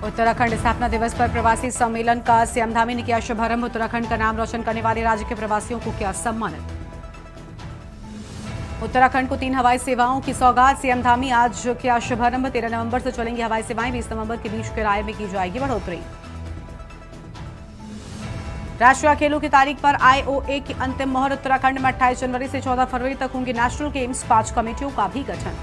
उत्तराखंड स्थापना दिवस पर प्रवासी सम्मेलन का सीएम धामी ने किया शुभारंभ। उत्तराखंड का नाम रोशन करने वाले राज्य के प्रवासियों को किया सम्मानित। उत्तराखंड को 3 हवाई सेवाओं की सौगात। सीएम धामी आज किया शुभारंभ। 13 नवंबर से चलेंगी हवाई सेवाएं। 20 नवंबर के बीच किराए में की जाएगी बढ़ोतरी। राष्ट्रीय खेलों की तारीख पर आईओए की अंतिम मोहर। उत्तराखंड में 28 जनवरी से 14 फरवरी तक होंगे नेशनल गेम्स। 5 कमेटियों का भी गठन।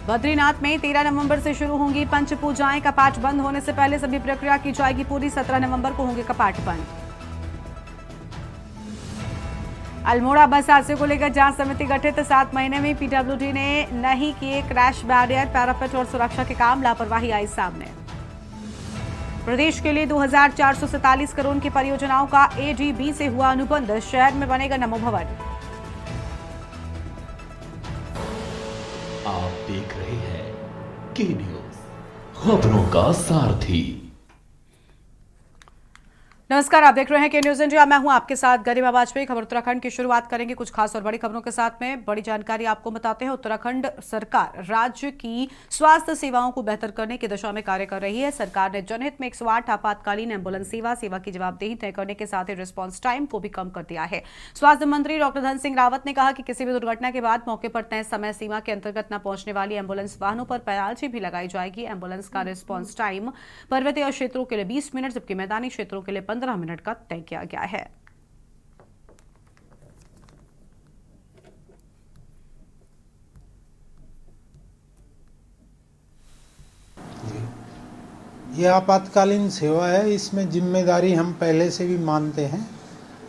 बद्रीनाथ में 13 नवंबर से शुरू होंगी पंच पूजाएं। कपाट बंद होने से पहले सभी प्रक्रिया की जाएगी पूरी। 17 नवंबर को होंगे कपाट बंद। अल्मोड़ा बस हादसे को लेकर जांच समिति गठित। 7 महीने में पीडब्ल्यूडी ने नहीं किए क्रैश बैरियर, पैरापेट और सुरक्षा के काम। लापरवाही आई सामने। प्रदेश के लिए 2447 करोड़ की परियोजनाओं का एडीबी से हुआ अनुबंध। शहर में बनेगा नमो भवन। आप देख रहे हैं के न्यूज, खबरों का सारथी। नमस्कार, आप देख रहे हैं के न्यूज इंडिया। मैं हूं आपके साथ गरिमा वाजपेयी। खबर उत्तराखंड की शुरुआत करेंगे कुछ खास और बड़ी खबरों के साथ में। बड़ी जानकारी आपको बताते हैं। उत्तराखंड सरकार राज्य की स्वास्थ्य सेवाओं को बेहतर करने की दिशा में कार्य कर रही है। सरकार ने जनहित में 108 आपातकालीन एम्बुलेंस सेवा की जवाबदेही तय करने के साथ ही रिस्पांस टाइम को भी कम कर दिया है। स्वास्थ्य मंत्री डॉक्टर धन सिंह रावत ने कहा कि किसी भी दुर्घटना के बाद मौके पर तय समय सीमा के अंतर्गत न पहुंचने वाली एम्बुलेंस वाहनों पर पेनाल्टी भी लगाई जाएगी। एम्बुलेंस का रिस्पांस टाइम पर्वतीय क्षेत्रों के लिए 20 मिनट जबकि मैदानी क्षेत्रों के लिए 15 मिनट का तय किया गया है। ये आपातकालीन सेवा है, इसमें जिम्मेदारी हम पहले से भी मानते हैं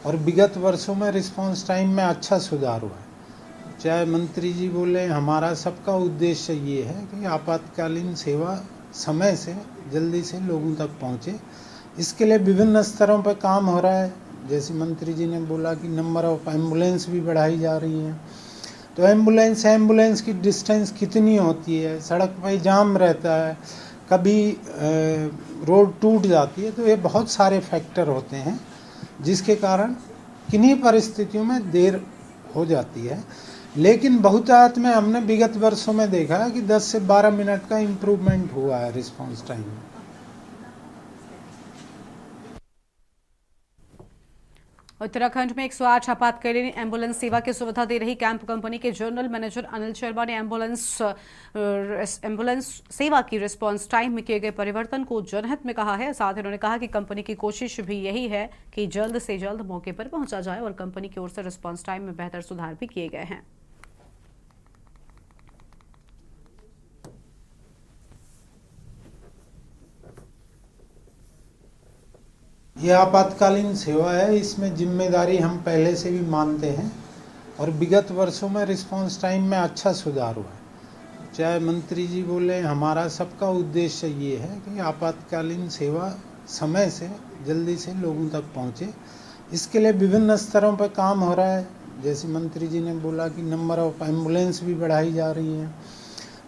और विगत वर्षों में रिस्पांस टाइम में अच्छा सुधार हुआ है। चाहे मंत्री जी बोले, हमारा सबका उद्देश्य ये है कि आपातकालीन सेवा समय से जल्दी से लोगों तक पहुंचे। इसके लिए विभिन्न स्तरों पर काम हो रहा है। जैसे मंत्री जी ने बोला कि नंबर ऑफ एम्बुलेंस भी बढ़ाई जा रही हैं। तो एम्बुलेंस की डिस्टेंस कितनी होती है, सड़क पर जाम रहता है, कभी रोड टूट जाती है, तो ये बहुत सारे फैक्टर होते हैं जिसके कारण किन्हीं परिस्थितियों में देर हो जाती है। लेकिन बहुतायत में हमने विगत वर्षों में देखा है कि 10 से 12 मिनट का इम्प्रूवमेंट हुआ है रिस्पांस टाइम में। उत्तराखंड में 108 आपातकालीन एम्बुलेंस सेवा की सुविधा दे रही कैंप कंपनी के जनरल मैनेजर अनिल शर्मा ने एम्बुलेंस सेवा की रिस्पांस टाइम में किए गए परिवर्तन को जनहित में कहा है। साथ ही उन्होंने कहा कि कंपनी की कोशिश भी यही है कि जल्द से जल्द मौके पर पहुंचा जाए और कंपनी की ओर से रिस्पांस टाइम में बेहतर सुधार भी किए गए हैं। यह आपातकालीन सेवा है, इसमें जिम्मेदारी हम पहले से भी मानते हैं और विगत वर्षों में रिस्पांस टाइम में अच्छा सुधार हुआ है। चाहे मंत्री जी बोले, हमारा सबका उद्देश्य ये है कि आपातकालीन सेवा समय से जल्दी से लोगों तक पहुंचे। इसके लिए विभिन्न स्तरों पर काम हो रहा है। जैसे मंत्री जी ने बोला कि नंबर ऑफ एम्बुलेंस भी बढ़ाई जा रही हैं।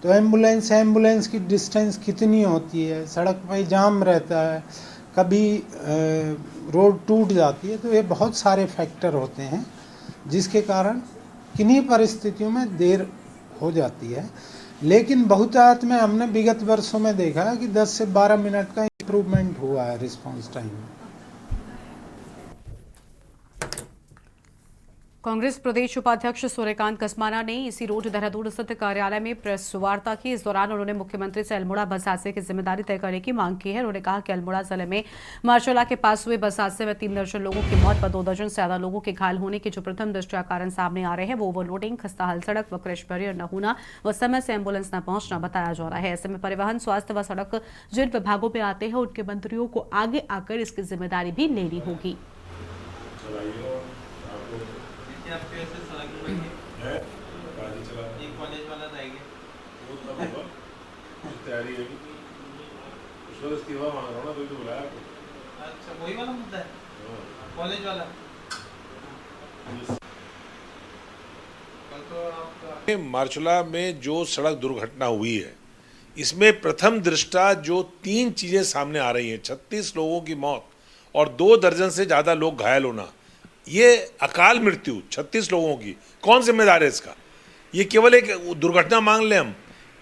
तो एम्बुलेंस की डिस्टेंस कितनी होती है, सड़क पर जाम रहता है, कभी रोड टूट जाती है, तो ये बहुत सारे फैक्टर होते हैं जिसके कारण किन्हीं परिस्थितियों में देर हो जाती है। लेकिन बहुतायत में हमने विगत वर्षों में देखा है कि 10 से 12 मिनट का इम्प्रूवमेंट हुआ है रिस्पांस टाइम में। कांग्रेस प्रदेश उपाध्यक्ष सूर्यकांत कसमाना ने इसी रोड देहरादून स्थित कार्यालय में प्रेस वार्ता की। इस दौरान उन्होंने मुख्यमंत्री से अल्मोड़ा बस हादसे की जिम्मेदारी तय करने की मांग की है। उन्होंने कहा कि अल्मोड़ा जिले में मार्शोला के पास हुए बस हादसे में 3 दर्जन लोगों की मौत व 2 दर्जन से ज्यादा लोगों के घायल होने के जो प्रथम दृष्टया कारण सामने आ रहे हैं वो ओवरलोडिंग, खस्ता हाल सड़क व क्रैश बैरियर न होना व समय से एम्बुलेंस न पहुंचना बताया जा रहा है। ऐसे में परिवहन, स्वास्थ्य व सड़क जिन विभागों में आते हैं उनके मंत्रियों को आगे आकर इसकी जिम्मेदारी भी लेनी होगी। तैयारी है उस वक्त इस्तीफा मांग रहा हूँ ना, तो बुलाया। अच्छा, वही वाला मुद्दा है, कॉलेज वाला। मार्शोला में जो सड़क दुर्घटना हुई है, इसमें प्रथम दृष्टा जो 3 चीजें सामने आ रही हैं, 36 लोगों की मौत और 2 दर्जन से ज्यादा लोग घायल होना, ये अकाल मृत्यु 36 लोगों की, कौन जिम्मेदार है इसका? ये केवल एक दुर्घटना मान लें हम,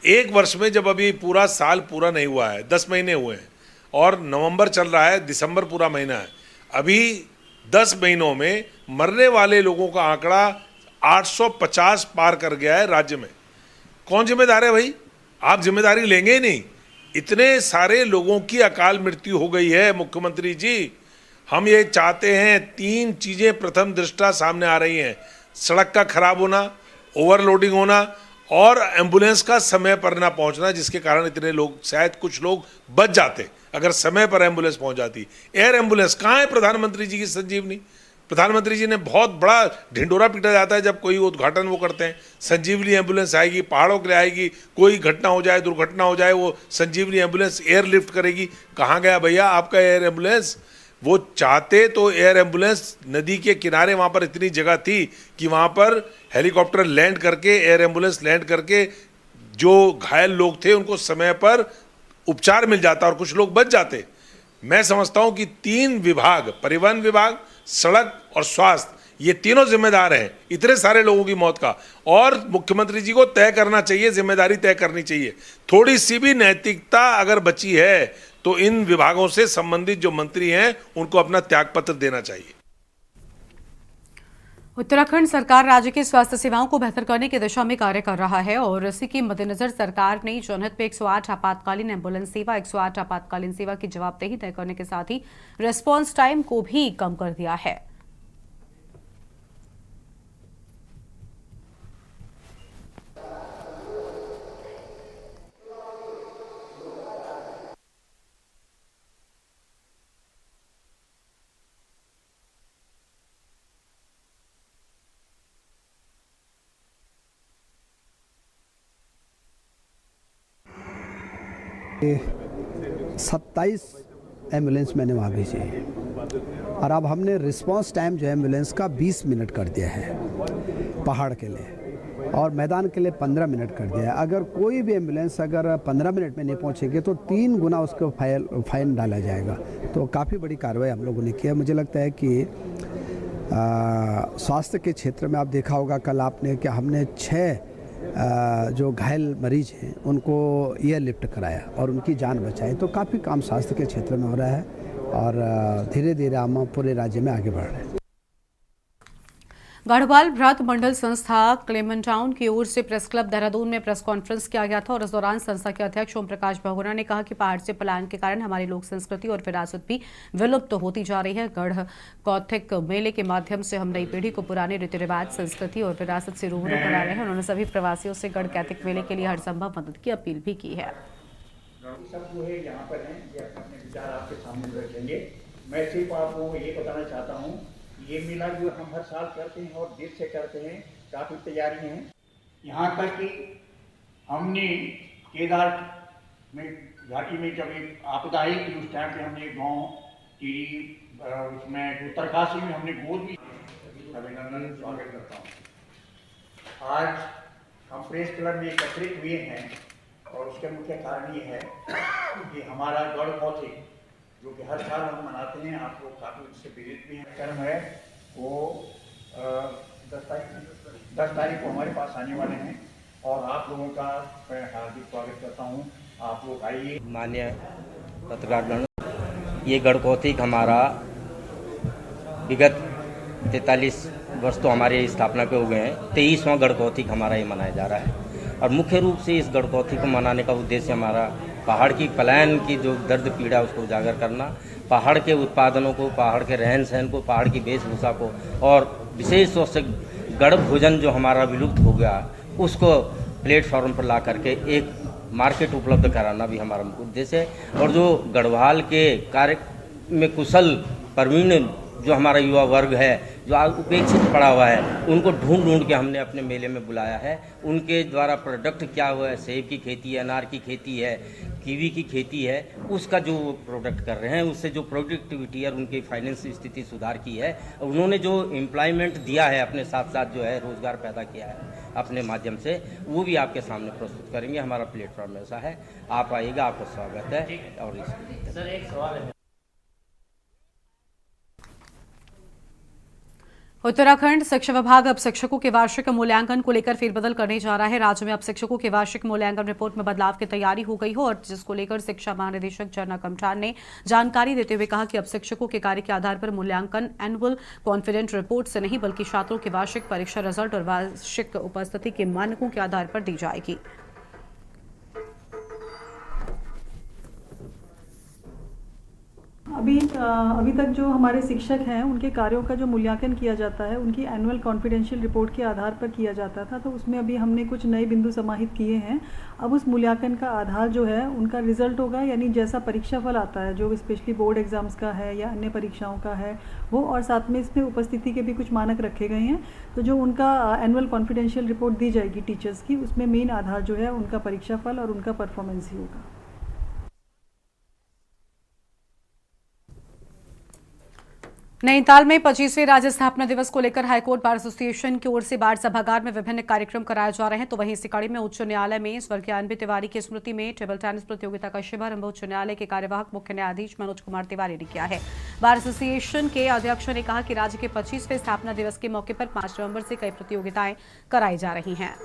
एक वर्ष में जब अभी पूरा साल पूरा नहीं हुआ है, 10 महीने हुए हैं और नवंबर चल रहा है, दिसंबर पूरा महीना है, अभी 10 महीनों में मरने वाले लोगों का आंकड़ा 850 पार कर गया है राज्य में। कौन जिम्मेदार है भाई? आप जिम्मेदारी लेंगे ही नहीं। इतने सारे लोगों की अकाल मृत्यु हो गई है मुख्यमंत्री जी। हम ये चाहते हैं, 3 चीज़ें प्रथम दृष्टा सामने आ रही हैं, सड़क का खराब होना, ओवरलोडिंग होना और एम्बुलेंस का समय पर ना पहुंचना, जिसके कारण इतने लोग, शायद कुछ लोग बच जाते अगर समय पर एम्बुलेंस पहुंच जाती। एयर एम्बुलेंस कहाँ है प्रधानमंत्री जी की संजीवनी? प्रधानमंत्री जी ने बहुत बड़ा ढिंडोरा पीटा जाता है जब कोई उद्घाटन वो करते हैं, संजीवनी एम्बुलेंस आएगी, पहाड़ों के लिए आएगी, कोई घटना हो जाए, दुर्घटना हो जाए, वो संजीवनी एम्बुलेंस एयरलिफ्ट करेगी। कहाँ गया भैया आपका एयर एम्बुलेंस? वो चाहते तो एयर एम्बुलेंस, नदी के किनारे वहाँ पर इतनी जगह थी कि वहाँ पर हेलीकॉप्टर लैंड करके, एयर एम्बुलेंस लैंड करके जो घायल लोग थे उनको समय पर उपचार मिल जाता और कुछ लोग बच जाते। मैं समझता हूँ कि 3 विभाग, परिवहन विभाग, सड़क और स्वास्थ्य, ये तीनों जिम्मेदार हैं इतने सारे लोगों की मौत का। और मुख्यमंत्री जी को तय करना चाहिए, जिम्मेदारी तय करनी चाहिए। थोड़ी सी भी नैतिकता अगर बची है तो इन विभागों से संबंधित जो मंत्री हैं उनको अपना त्यागपत्र देना चाहिए। उत्तराखंड सरकार राज्य की स्वास्थ्य सेवाओं को बेहतर करने की दिशा में कार्य कर रहा है और इसी के मद्देनजर सरकार ने जनहित में 108 आपातकालीन एम्बुलेंस सेवा, 108 आपातकालीन सेवा की जवाबदेही तय करने के साथ ही रिस्पांस टाइम को भी कम कर दिया है। ये 27 एम्बुलेंस मैंने वहाँ भेजी है और अब हमने रिस्पांस टाइम जो एम्बुलेंस का 20 मिनट कर दिया है पहाड़ के लिए, और मैदान के लिए 15 मिनट कर दिया है। अगर कोई भी एम्बुलेंस अगर 15 मिनट में नहीं पहुँचेगी तो 3 गुना उसको फाइन डाला जाएगा। तो काफ़ी बड़ी कार्रवाई हम लोगों ने की है। मुझे लगता है कि स्वास्थ्य के क्षेत्र में आप देखा होगा कल आपने कि हमने 6 जो घायल मरीज हैं उनको एयरलिफ्ट कराया और उनकी जान बचाई। तो काफ़ी काम स्वास्थ्य के क्षेत्र में हो रहा है और धीरे धीरे हम पूरे राज्य में आगे बढ़ रहे हैं। गढ़वाल भ्रात मंडल संस्था क्लेमन टाउन की ओर से प्रेस क्लब देहरादून में प्रेस कॉन्फ्रेंस किया गया था और इस दौरान संस्था के अध्यक्ष ओम प्रकाश बहुगुणा ने कहा कि पहाड़ से पलायन के कारण हमारी लोक संस्कृति और विरासत भी विलुप्त होती जा रही है। गढ़ कौथिक मेले के माध्यम से हम नई पीढ़ी को पुराने रीति रिवाज, संस्कृति और विरासत से रूबरू करा रहे हैं। उन्होंने सभी प्रवासियों से गढ़ कौथिक मेले के लिए हर संभव मदद की अपील भी की है। सब जो है यहाँ पर हैं, ये अपने विचार आपके सामने रखेंगे। मैं सिर्फ आपको ये बताना चाहता हूँ, ये मेला जो हम हर साल करते हैं और देश से करते हैं, काफ़ी तैयारी है। यहाँ तक कि हमने केदार में घाटी में जब एक आपदा आई थी उस टाइम पे हमने गाँव की उसमें उत्तरकाशी में हमने गोद भी अभिनंदन स्वागत करता हूँ। आज हम प्रेस क्लब में एकत्रित हुए हैं और उसका मुख्य कारण ये है कि हमारा गढ़ कौथिक जो कि हर साल हम मनाते हैं, आप लोग काफ़ी उससे पीड़ित भी हैं। कर्म है वो 10 तारीख को हमारे पास आने वाले हैं और आप लोगों का मैं हार्दिक स्वागत करता हूँ। आप लोग आइए। मान्य पत्रकारगण, ये गढ़ कौथिक हमारा विगत 43 वर्ष तो हमारे स्थापना के हो गए हैं। 23वां गढ़ कौथिक हमारा ये मनाया जा रहा है और मुख्य रूप से इस गढ़ कौथिक को मनाने का उद्देश्य हमारा पहाड़ की पलायन की जो दर्द पीड़ा उसको उजागर करना, पहाड़ के उत्पादनों को, पहाड़ के रहन सहन को, पहाड़ की वेशभूषा को और विशेष तौर से गढ़ भोजन जो हमारा विलुप्त हो गया उसको प्लेटफॉर्म पर ला करके एक मार्केट उपलब्ध कराना भी हमारा मुख्य उद्देश्य है। और जो गढ़वाल के कार्य में कुशल प्रवीण जो हमारा युवा वर्ग है जो आज उपेक्षित पड़ा हुआ है, उनको ढूंढ के हमने अपने मेले में बुलाया है। उनके द्वारा प्रोडक्ट क्या हुआ है, सेब की खेती है, अनार की खेती है, कीवी की खेती है, उसका जो प्रोडक्ट कर रहे हैं उससे जो प्रोडक्टिविटी और उनकी फाइनेंस स्थिति सुधार की है, उन्होंने जो एम्प्लॉयमेंट दिया है अपने साथ साथ जो है रोज़गार पैदा किया है अपने माध्यम से, वो भी आपके सामने प्रस्तुत करेंगे। हमारा प्लेटफॉर्म ऐसा है, आप आइएगा, आपका स्वागत है। और सर एक सवाल है। उत्तराखंड शिक्षा विभाग अब शिक्षकों के वार्षिक मूल्यांकन को लेकर फेरबदल करने जा रहा है। राज्य में अब शिक्षकों के वार्षिक मूल्यांकन रिपोर्ट में बदलाव की तैयारी हो गई हो, और जिसको लेकर शिक्षा महानिदेशक झरना कमठान ने जानकारी देते हुए कहा कि अब शिक्षकों के कार्य के आधार पर मूल्यांकन एनुअल कॉन्फिडेंट रिपोर्ट से नहीं बल्कि छात्रों के वार्षिक परीक्षा रिजल्ट और वार्षिक उपस्थिति के मानकों के आधार पर दी जाएगी। अभी तक जो हमारे शिक्षक हैं उनके कार्यों का जो मूल्यांकन किया जाता है उनकी एनुअल कॉन्फिडेंशियल रिपोर्ट के आधार पर किया जाता था, तो उसमें अभी हमने कुछ नए बिंदु समाहित किए हैं। अब उस मूल्यांकन का आधार जो है उनका रिजल्ट होगा, यानी जैसा परीक्षाफल आता है जो स्पेशली बोर्ड एग्जाम्स का है या अन्य परीक्षाओं का है वो, और साथ में इसमें उपस्थिति के भी कुछ मानक रखे गए हैं। तो जो उनका एनुअल कॉन्फिडेंशियल रिपोर्ट दी जाएगी टीचर्स की, उसमें मेन आधार जो है उनका परीक्षाफल और उनका परफॉर्मेंस ही होगा। नैनीताल में 25वें राज्य स्थापना दिवस को लेकर हाईकोर्ट बार एसोसिएशन की ओर से बार सभागार में विभिन्न कार्यक्रम कराए जा रहे हैं। तो वहीं इसी कड़ी में उच्च न्यायालय में स्वर्गीय अनबी तिवारी की स्मृति में टेबल टेनिस प्रतियोगिता का शुभारंभ उच्च न्यायालय के कार्यवाहक मुख्य न्यायाधीश मनोज कुमार तिवारी ने किया है। बार एसोसिएशन के अध्यक्ष ने कहा कि राज्य के 25वें स्थापना दिवस के मौके पर 5 नवंबर से कई प्रतियोगिताएं कराई जा रही हैं।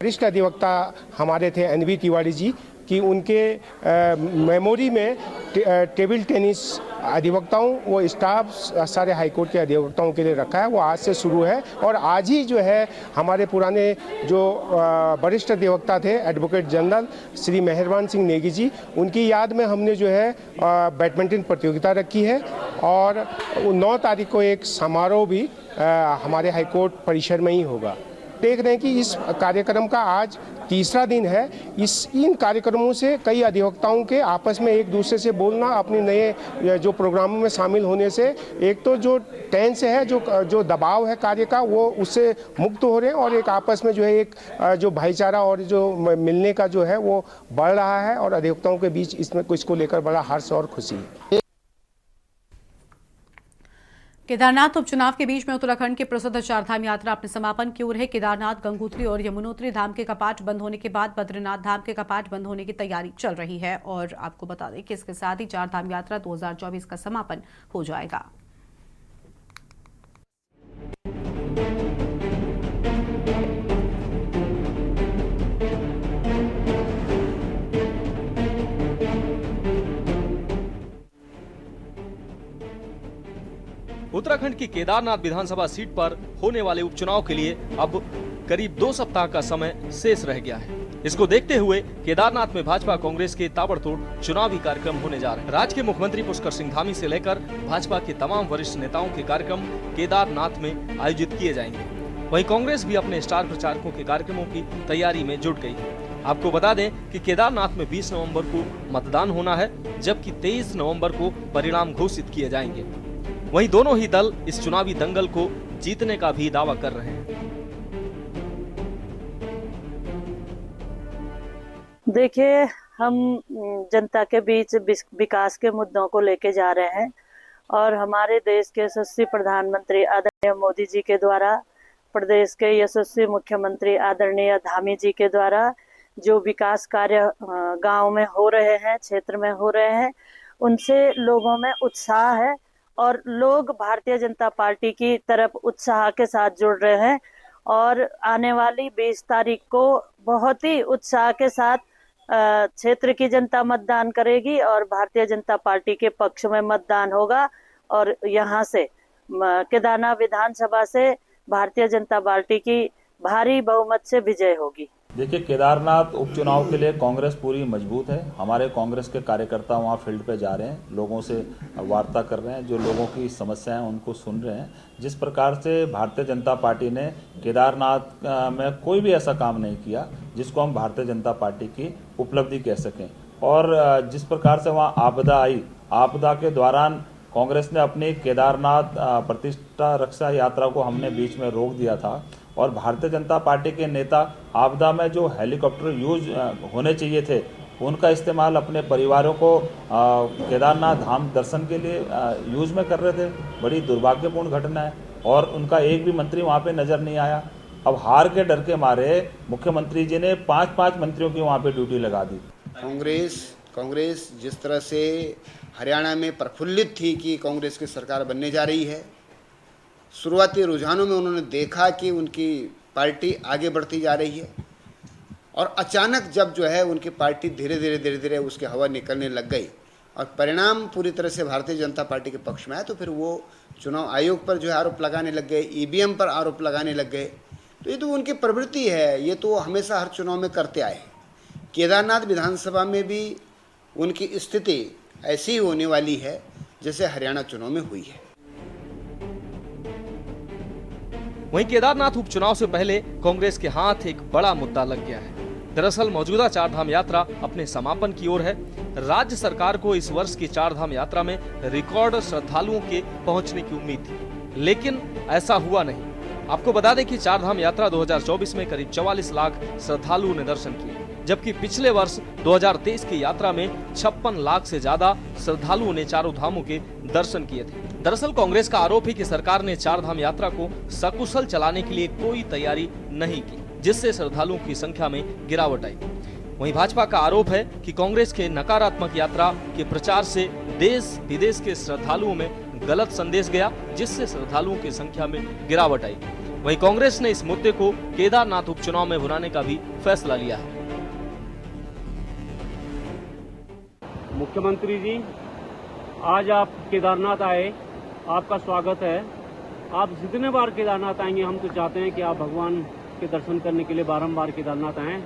वरिष्ठ अधिवक्ता हमारे थे एनबी तिवारी जी कि उनके मेमोरी में टेबल टेनिस अधिवक्ताओं वो स्टाफ सारे हाईकोर्ट के अधिवक्ताओं के लिए रखा है। वो आज से शुरू है और आज ही जो है हमारे पुराने जो वरिष्ठ अधिवक्ता थे एडवोकेट जनरल श्री मेहरबान सिंह नेगी जी, उनकी याद में हमने जो है बैडमिंटन प्रतियोगिता रखी है और 9 तारीख को एक समारोह भी हमारे हाईकोर्ट परिसर में ही होगा। देख रहे हैं कि इस कार्यक्रम का आज तीसरा दिन है। इन कार्यक्रमों से कई अधिवक्ताओं के आपस में एक दूसरे से बोलना, अपने नए जो प्रोग्रामों में शामिल होने से एक तो जो टेंस है, जो दबाव है कार्य का, वो उससे मुक्त हो रहे हैं और एक आपस में जो है एक जो भाईचारा और जो मिलने का जो है वो बढ़ रहा है और अधिवक्ताओं के बीच इसको लेकर बड़ा हर्ष और खुशी है। केदारनाथ उपचुनाव के बीच में उत्तराखंड की प्रसिद्ध चारधाम यात्रा अपने समापन की ओर है। केदारनाथ, गंगोत्री और यमुनोत्री धाम के कपाट बंद होने के बाद बद्रीनाथ धाम के कपाट बंद होने की तैयारी चल रही है और आपको बता दें कि इसके साथ ही चारधाम यात्रा 2024 का समापन हो जाएगा। उत्तराखंड की केदारनाथ विधानसभा सीट पर होने वाले उपचुनाव के लिए अब करीब 2 सप्ताह का समय शेष रह गया है। इसको देखते हुए केदारनाथ में भाजपा कांग्रेस के ताबड़तोड़ चुनावी कार्यक्रम होने जा रहे हैं। राज्य के मुख्यमंत्री पुष्कर सिंह धामी से लेकर भाजपा के तमाम वरिष्ठ नेताओं के कार्यक्रम केदारनाथ में आयोजित किए जाएंगे। वहीं कांग्रेस भी अपने स्टार प्रचारकों के कार्यक्रमों की तैयारी में जुट गई है। आपको बता दें कि केदारनाथ में 20 नवंबर को मतदान होना है, जबकि 23 नवंबर को परिणाम घोषित किए जाएंगे। वहीं दोनों ही दल इस चुनावी दंगल को जीतने का भी दावा कर रहे हैं। देखिए, हम जनता के बीच विकास के मुद्दों को लेके जा रहे हैं और हमारे देश के यशस्वी प्रधानमंत्री आदरणीय मोदी जी के द्वारा, प्रदेश के यशस्वी मुख्यमंत्री आदरणीय धामी जी के द्वारा जो विकास कार्य गांव में हो रहे हैं, क्षेत्र में हो रहे हैं, उनसे लोगों में उत्साह है और लोग भारतीय जनता पार्टी की तरफ उत्साह के साथ जुड़ रहे हैं और आने वाली 20 तारीख को बहुत ही उत्साह के साथ क्षेत्र की जनता मतदान करेगी और भारतीय जनता पार्टी के पक्ष में मतदान होगा और यहाँ से केदारनाथ विधानसभा से भारतीय जनता पार्टी की भारी बहुमत से विजय होगी। देखिए, केदारनाथ उपचुनाव के लिए कांग्रेस पूरी मजबूत है। हमारे कांग्रेस के कार्यकर्ता वहां फील्ड पे जा रहे हैं, लोगों से वार्ता कर रहे हैं, जो लोगों की समस्याएं उनको सुन रहे हैं। जिस प्रकार से भारतीय जनता पार्टी ने केदारनाथ में कोई भी ऐसा काम नहीं किया जिसको हम भारतीय जनता पार्टी की उपलब्धि कह सकें, और जिस प्रकार से वहाँ आपदा आई, आपदा के दौरान कांग्रेस ने अपनी केदारनाथ प्रतिष्ठा रक्षा यात्रा को हमने बीच में रोक दिया था, और भारतीय जनता पार्टी के नेता आपदा में जो हेलीकॉप्टर यूज होने चाहिए थे उनका इस्तेमाल अपने परिवारों को केदारनाथ धाम दर्शन के लिए यूज में कर रहे थे। बड़ी दुर्भाग्यपूर्ण घटना है और उनका एक भी मंत्री वहाँ पे नज़र नहीं आया। अब हार के डर के मारे मुख्यमंत्री जी ने 5-5 मंत्रियों की वहाँ पे ड्यूटी लगा दी। कांग्रेस जिस तरह से हरियाणा में प्रफुल्लित थी कि कांग्रेस की सरकार बनने जा रही है, शुरुआती रुझानों में उन्होंने देखा कि उनकी पार्टी आगे बढ़ती जा रही है और अचानक जब जो है उनकी पार्टी धीरे धीरे उसकी हवा निकलने लग गई और परिणाम पूरी तरह से भारतीय जनता पार्टी के पक्ष में आया, तो फिर वो चुनाव आयोग पर जो है आरोप लगाने लग गए, ईवीएम पर आरोप लगाने लग गए। तो ये तो उनकी प्रवृत्ति है, ये तो हमेशा हर चुनाव में करते आए। केदारनाथ विधानसभा में भी उनकी स्थिति ऐसी होने वाली है जैसे हरियाणा चुनाव में हुई है। वहीं केदारनाथ उपचुनाव से पहले कांग्रेस के हाथ एक बड़ा मुद्दा लग गया है। दरअसल मौजूदा चारधाम यात्रा अपने समापन की ओर है। राज्य सरकार को इस वर्ष की चारधाम यात्रा में रिकॉर्ड श्रद्धालुओं के पहुंचने की उम्मीद थी, लेकिन ऐसा हुआ नहीं। आपको बता दें कि चारधाम यात्रा 2024 में करीब 44 लाख श्रद्धालुओं ने दर्शन किए, जबकि पिछले वर्ष 2023 की यात्रा में 56 लाख से ज्यादा श्रद्धालुओं ने चारों धामों के दर्शन किए थे। दरअसल कांग्रेस का आरोप है कि सरकार ने चारधाम यात्रा को सकुशल चलाने के लिए कोई तैयारी नहीं की, जिससे श्रद्धालुओं की संख्या में गिरावट आई। वहीं भाजपा का आरोप है कि कांग्रेस के नकारात्मक यात्रा के प्रचार से देश विदेश के श्रद्धालुओं में गलत संदेश गया, जिससे श्रद्धालुओं की संख्या में गिरावट आई। वहीं कांग्रेस ने इस मुद्दे को केदारनाथ उपचुनाव में भुनाने का भी फैसला लिया है। मुख्यमंत्री जी, आज आप केदारनाथ आए, आपका स्वागत है। आप जितने बार केदारनाथ आएंगे, हम तो चाहते हैं कि आप भगवान के दर्शन करने के लिए बारंबार केदारनाथ आएं,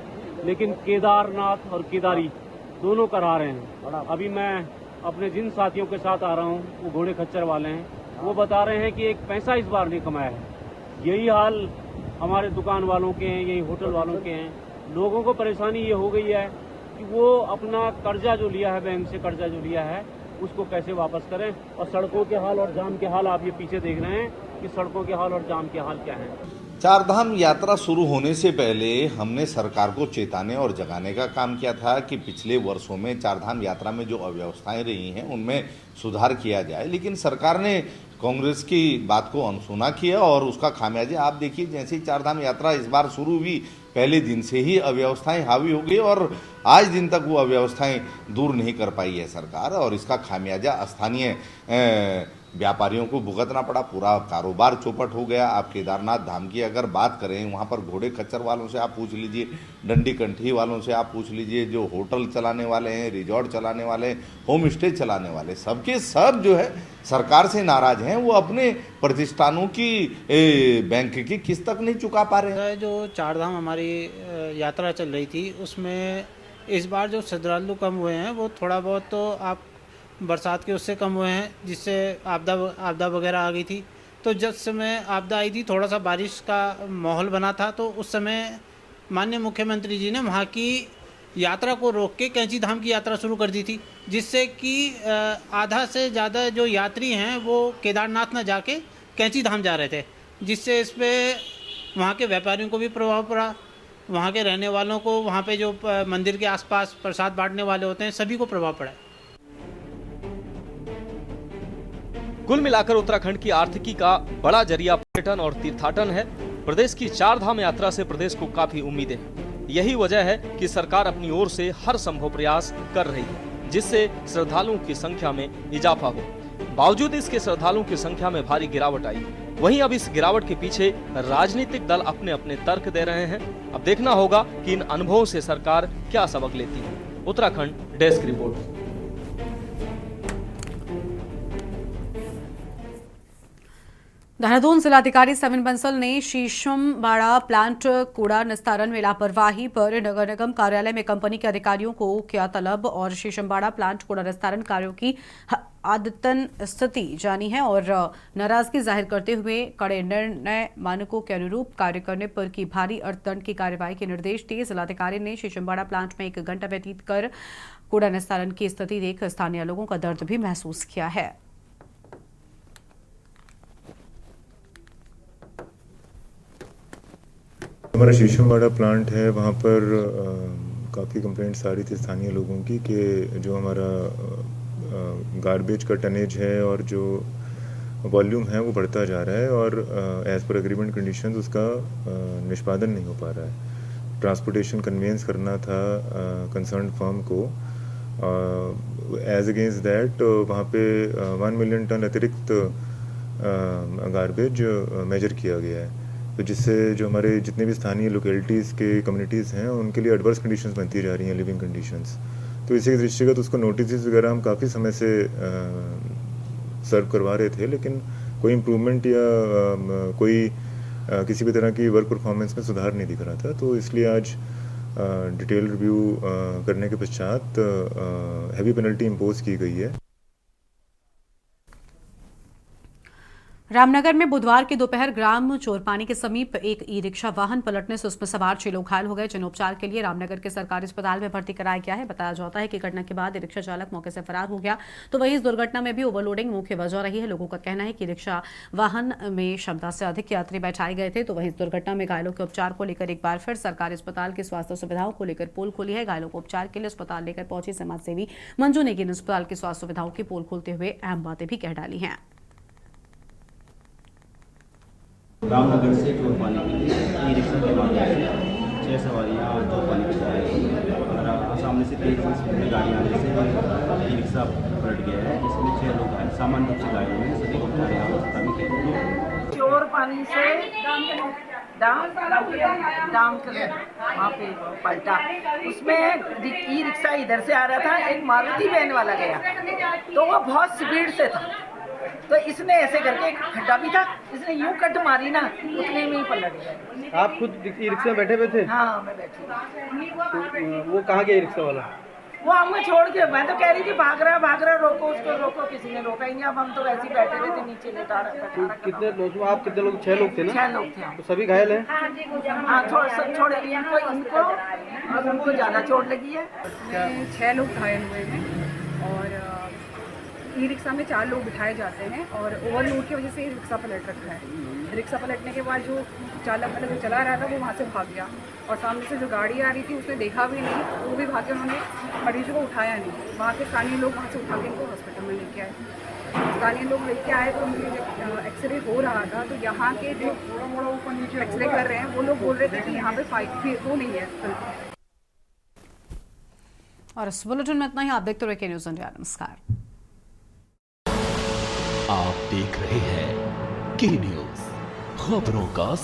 लेकिन केदारनाथ और केदारी दोनों करा रहे हैं। अभी मैं अपने जिन साथियों के साथ आ रहा हूं, वो घोड़े खच्चर वाले हैं, वो बता रहे हैं कि एक पैसा इस बार नहीं कमाया है। यही हाल हमारे दुकान वालों के हैं, यही होटल वालों के हैं। लोगों को परेशानी ये हो गई है कि वो अपना कर्जा जो लिया है, बैंक से कर्जा जो लिया है, उसको कैसे वापस करें। और सड़कों के हाल और जाम के हाल आप ये पीछे देख रहे हैं कि सड़कों के हाल और जाम के हाल क्या हैं। चारधाम यात्रा शुरू होने से पहले हमने सरकार को चेताने और जगाने का काम किया था कि पिछले वर्षों में चारधाम यात्रा में जो अव्यवस्थाएं रही हैं उनमें सुधार किया जाए, लेकिन सरकार ने कांग्रेस की बात को अनसुना किया और उसका खामियाजा आप देखिए। जैसे ही चारधाम यात्रा इस बार शुरू हुई, पहले दिन से ही अव्यवस्थाएं हावी हो गई और आज दिन तक वो अव्यवस्थाएं दूर नहीं कर पाई है सरकार, और इसका खामियाजा स्थानीय व्यापारियों को भुगतना पड़ा। पूरा कारोबार चौपट हो गया। आप केदारनाथ धाम की अगर बात करें, वहाँ पर घोड़े खच्चर वालों से आप पूछ लीजिए, डंडी कंठी वालों से आप पूछ लीजिए, जो होटल चलाने वाले हैं, रिजॉर्ट चलाने वाले, होम स्टे चलाने वाले, सबके सब जो है सरकार से नाराज हैं। वो अपने प्रतिष्ठानों की बैंक की किस्त तक नहीं चुका पा रहे हैं। जो चारधाम हमारी यात्रा चल रही थी, उसमें इस बार जो श्रद्धालु कम हुए हैं, वो थोड़ा बहुत तो आप बरसात के उससे कम हुए हैं, जिससे आपदा वगैरह आ गई थी। तो जब समय आपदा आई थी, थोड़ा सा बारिश का माहौल बना था, तो उस समय माननीय मुख्यमंत्री जी ने वहाँ की यात्रा को रोक के कैंची धाम की यात्रा शुरू कर दी थी, जिससे कि आधा से ज़्यादा जो यात्री हैं वो केदारनाथ न जाके कैंची धाम जा रहे थे, जिससे इस पर वहाँ के व्यापारियों को भी प्रभाव पड़ा, वहाँ के रहने वालों को, वहाँ पे जो मंदिर के आसपास प्रसाद बांटने वाले होते हैं, सभी को प्रभाव पड़ा। कुल मिलाकर उत्तराखंड की आर्थिकी का बड़ा जरिया पर्यटन और तीर्थाटन है। प्रदेश की चारधाम यात्रा से प्रदेश को काफी उम्मीदें हैं। यही वजह है कि सरकार अपनी ओर से हर संभव प्रयास कर रही है, जिससे श्रद्धालुओं की संख्या में इजाफा हो। बावजूद इसके श्रद्धालुओं की संख्या में भारी गिरावट आई। वहीं अब इस गिरावट के पीछे राजनीतिक दल अपने अपने तर्क दे रहे हैं। अब देखना होगा कि इन अनुभवों से सरकार क्या सबक लेती है। Uttarakhand desk report. देहरादून जिलाधिकारी सविन बंसल ने शीशमबाड़ा प्लांट कूड़ा निस्तारण में लापरवाही पर नगर निगम कार्यालय में कंपनी के अधिकारियों को किया तलब और शीशमबाड़ा प्लांट कूड़ा निस्तारण कार्यों की आदतन स्थिति जानी है और नाराजगी जाहिर करते हुए कड़े निर्णय मानकों के अनुरूप कार्य करने पर की भारी अर्थदंड की कार्रवाई के निर्देश दिए। जिलाधिकारी ने शीशमबाड़ा प्लांट में 1 घंटा व्यतीत कर कूड़ा निस्तारण की स्थिति देख स्थानीय लोगों का दर्द भी महसूस किया है। हमारा शीशमवाड़ा प्लांट है, वहाँ पर काफ़ी कंप्लेंट्स आ रही थी स्थानीय लोगों की कि जो हमारा गार्बेज का टनेज है और जो वॉल्यूम है वो बढ़ता जा रहा है और एज़ पर एग्रीमेंट कंडीशंस उसका निष्पादन नहीं हो पा रहा है। ट्रांसपोर्टेशन कन्वेंस करना था कंसर्न फर्म को, एज अगेंस्ट दैट वहाँ पे 1 मिलियन टन अतिरिक्त गार्बेज मेजर किया गया है, तो जिससे जो हमारे जितने भी स्थानीय लोकेलिटीज़ के कम्युनिटीज़ हैं उनके लिए एडवर्स कंडीशंस बनती जा रही हैं, लिविंग कंडीशंस। तो इसी के दृष्टिगत उसको नोटिस वगैरह हम काफ़ी समय से सर्व करवा रहे थे, लेकिन कोई इम्प्रूवमेंट या कोई किसी भी तरह की वर्क परफॉर्मेंस में सुधार नहीं दिख रहा था। तो इसलिए आज डिटेल रिव्यू करने के पश्चात हैवी पेनल्टी इम्पोज की गई है। रामनगर में बुधवार की दोपहर ग्राम चोरपानी के समीप एक ई रिक्शा वाहन पलटने से उसमें सवार 6 लोग घायल हो गए, जिन्हें उपचार के लिए रामनगर के सरकारी अस्पताल में भर्ती कराया गया है। बताया जाता है कि घटना के बाद रिक्शा चालक मौके से फरार हो गया। तो वहीं इस दुर्घटना में भी ओवरलोडिंग मुख्य वजह रही है। लोगों का कहना है कि रिक्शा वाहन में क्षमता से अधिक यात्री बैठाए गए थे। तो वहीं इस दुर्घटना में घायलों के उपचार को लेकर एक बार फिर सरकारी अस्पताल की स्वास्थ्य सुविधाओं को लेकर पोल खुली है। घायलों को उपचार के लिए अस्पताल लेकर पहुंची समाजसेवी मंजू नेगी ने अस्पताल की स्वास्थ्य सुविधाओं की पोल खोलते हुए अहम बातें भी कह डाली हैं। रामनगर से चोरपानी के लिए ई रिक्शा के माध्यम से 6 सवारियाँ चोरपानी के जा रही हैं। सामने से तेज स्पीड में गाड़ी आने से ई रिक्शा पलट गया है, जिसमें 6 लोग घायल, सामान्य रूप से घायल हुए हैं। सभी को यहाँ अस्पताल में किया गया। चोरपानी से डाम वहाँ पे पलटा, उसमें ई रिक्शा इधर से आ रहा था, एक मारुति वैन वाला गया तो वो बहुत स्पीड से था, तो इसने ऐसे करके एक खड्डा भी था, इसने यूं कट मारी ना, उतने में ही पलट गया। आप खुद ई रिक्शा में बैठे हुए थे? हाँ, मैं बैठी। तो वो कहाँ गया ई रिक्शा वाला? वो हमें छोड़ के, मैं तो कह रही थी भाग रहा रोको उसको, रोको, किसी ने रोका ही नहीं। अब हम तो वैसे ही बैठे रहे थे नीचे लेटा रखा। कितने लोग? आप कितने लोग? 6 लोग थे ना? 6 लोग थे। तो सभी घायल हैं? हाँ, छोड़े इनको और उनको ज़्यादा चोट लगी है। 6 लोग घायल हुए हैं और ई रिक्शा में 4 लोग बिठाए जाते हैं और ओवरलोड की वजह से ई रिक्शा पलट रखा है। रिक्शा पलटने के बाद जो चालक जो चला रहा था वो वहाँ से भाग गया और सामने से जो गाड़ी आ रही थी उसने देखा भी नहीं, वो भी भाग गया। उन्होंने मरीज को उठाया नहीं। वहाँ के स्थानीय लोग वहाँ से उठा के इनको हॉस्पिटल में लेके आए। स्थानीय लोग लेके आए तो उनके जब एक्सरे हो रहा था तो यहाँ के जो एक्सरे कर रहे हैं वो लोग बोल रहे थे कि यहाँ पे वो नहीं है। और इस बुलेटिन में इतना ही। आप देखते रहिए के न्यूज़ इंडिया। नमस्कार। आप देख रहे हैं के न्यूज़, खबरों का